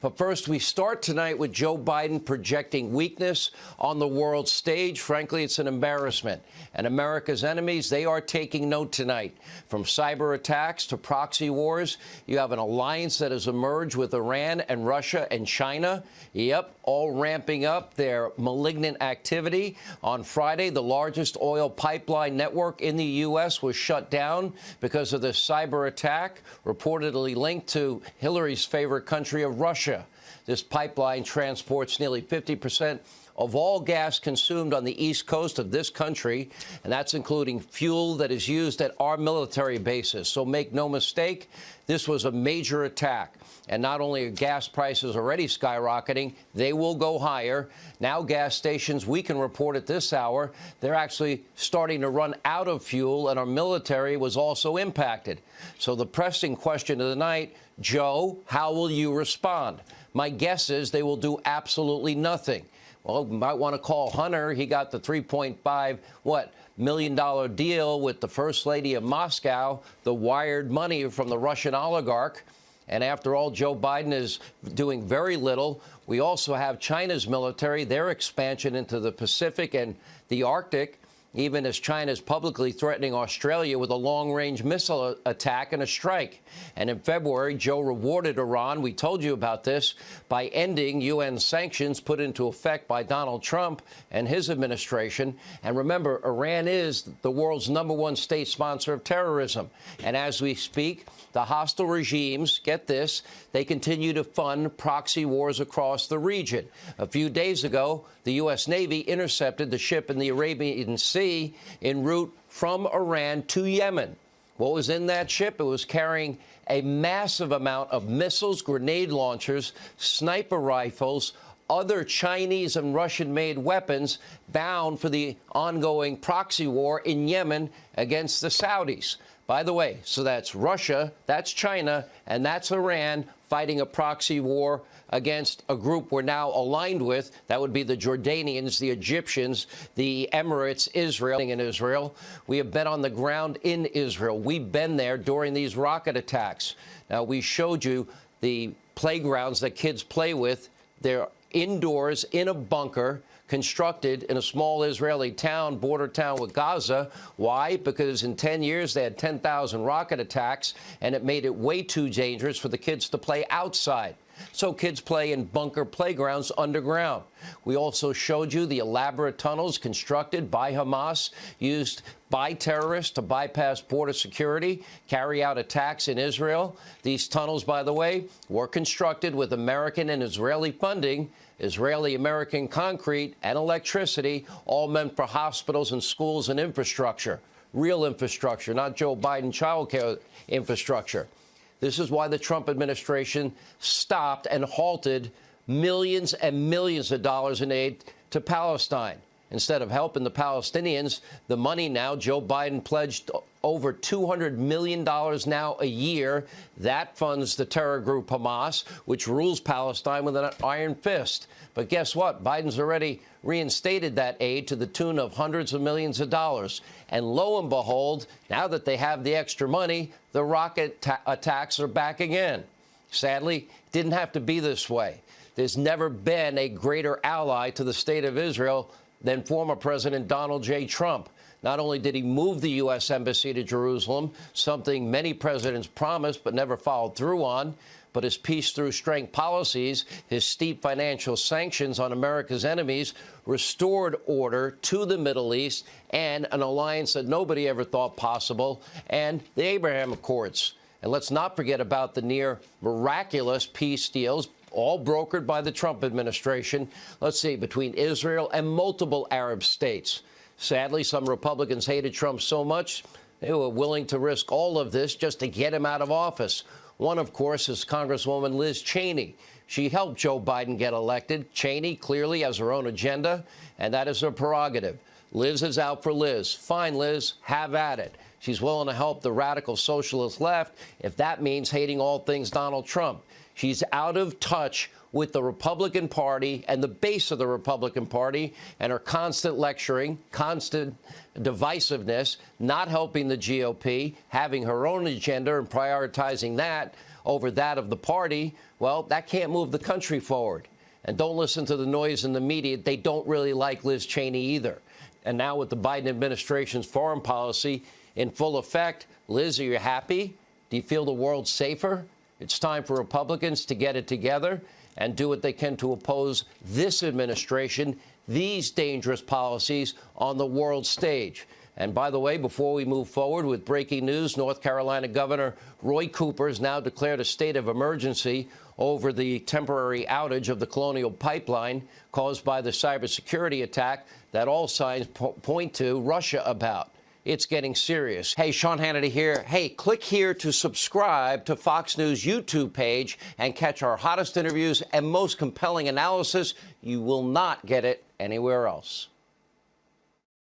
But first, we start tonight with Joe Biden projecting weakness on the world stage. Frankly, it's an embarrassment. And America's enemies, they are taking note tonight. From cyber attacks to proxy wars, you have an alliance that has emerged with Iran and Russia and China. Yep, all ramping up their malignant activity. On Friday, the largest oil pipeline network in the U.S. was shut down because of this cyber attack, reportedly linked to Hillary's favorite country of Russia. This pipeline transports nearly 50% of all gas consumed on the east coast of this country, and that's including fuel that is used at our military bases. So make no mistake, this was a major attack. And not only are gas prices already skyrocketing, they will go higher. Now gas stations, we can report at this hour, they're actually starting to run out of fuel, and our military was also impacted. So the pressing question of the night, Joe, how will you respond? My guess is they will do absolutely nothing. Well, you might want to call Hunter. He got the $3.5 million deal with the First Lady of Moscow, the wired money from the Russian oligarch. And after all, Joe Biden is doing very little. We also have China's military, their expansion into the Pacific and the Arctic, even as China is publicly threatening Australia with a long-range missile attack and a strike. And in February, Joe rewarded Iran, we told you about this, by ending UN sanctions put into effect by Donald Trump and his administration. And remember, Iran is the world's #1 state sponsor of terrorism. And as we speak, the hostile regimes, get this, they continue to fund proxy wars across the region. A few days ago, the U.S. Navy intercepted the ship in the Arabian Sea en route from Iran to Yemen. What was in that ship? It was carrying a massive amount of missiles, grenade launchers, sniper rifles, other Chinese and Russian-made weapons bound for the ongoing proxy war in Yemen against the Saudis. By the way, so that's Russia, that's China, and that's Iran fighting a proxy war against a group we're now aligned with. That would be the Jordanians, the Egyptians, the Emirates, Israel. We have been on the ground in Israel. We've been there during these rocket attacks. Now, we showed you the playgrounds that kids play with. They're indoors in a bunker constructed in a small Israeli town, border town with Gaza. Why? Because in 10 years, they had 10,000 rocket attacks, and it made it way too dangerous for the kids to play outside. So kids play in bunker playgrounds underground. We also showed you the elaborate tunnels constructed by Hamas, used by terrorists to bypass border security, carry out attacks in Israel. These tunnels, by the way, were constructed with American and Israeli funding, Israeli-American concrete and electricity, all meant for hospitals and schools and infrastructure. Real infrastructure, not Joe Biden child care infrastructure. This is why the Trump administration stopped and halted millions and millions of dollars in aid to Palestine. Instead of helping the Palestinians, the money now, Joe Biden pledged over $200 million now a year. That funds the terror group Hamas, which rules Palestine with an iron fist. But guess what? Biden's already reinstated that aid to the tune of hundreds of millions of dollars. And lo and behold, now that they have the extra money, the rocket attacks are back again. Sadly, it didn't have to be this way. There's never been a greater ally to the state of Israel than former President Donald J. Trump. Not only did he move the U.S. Embassy to Jerusalem, something many presidents promised but never followed through on, but his peace through strength policies, his steep financial sanctions on America's enemies, restored order to the Middle East and an alliance that nobody ever thought possible, and the Abraham Accords. And let's not forget about the near miraculous peace deals, all brokered by the Trump administration, let's see, between Israel and multiple Arab states. Sadly, some Republicans hated Trump so much, they were willing to risk all of this just to get him out of office. One, of course, is Congresswoman Liz Cheney. She helped Joe Biden get elected. Cheney clearly has her own agenda, and that is her prerogative. Liz is out for Liz. Fine, Liz, have at it. She's willing to help the radical socialist left if that means hating all things Donald Trump. She's out of touch with the Republican Party and the base of the Republican Party, and her constant lecturing, constant divisiveness, not helping the GOP, having her own agenda and prioritizing that, over that of the party, well, that can't move the country forward. And don't listen to the noise in the media. They don't really like Liz Cheney either. And now with the Biden administration's foreign policy in full effect, Liz, are you happy? Do you feel the world's safer? It's time for Republicans to get it together and do what they can to oppose this administration, these dangerous policies on the world stage. And by the way, before we move forward with breaking news, North Carolina Governor Roy Cooper has now declared a state of emergency over the temporary outage of the Colonial Pipeline caused by the cybersecurity attack that all signs point to Russia about. It's getting serious. Hey, Sean Hannity here. Hey, click here to subscribe to Fox News YouTube page and catch our hottest interviews and most compelling analysis. You will not get it anywhere else.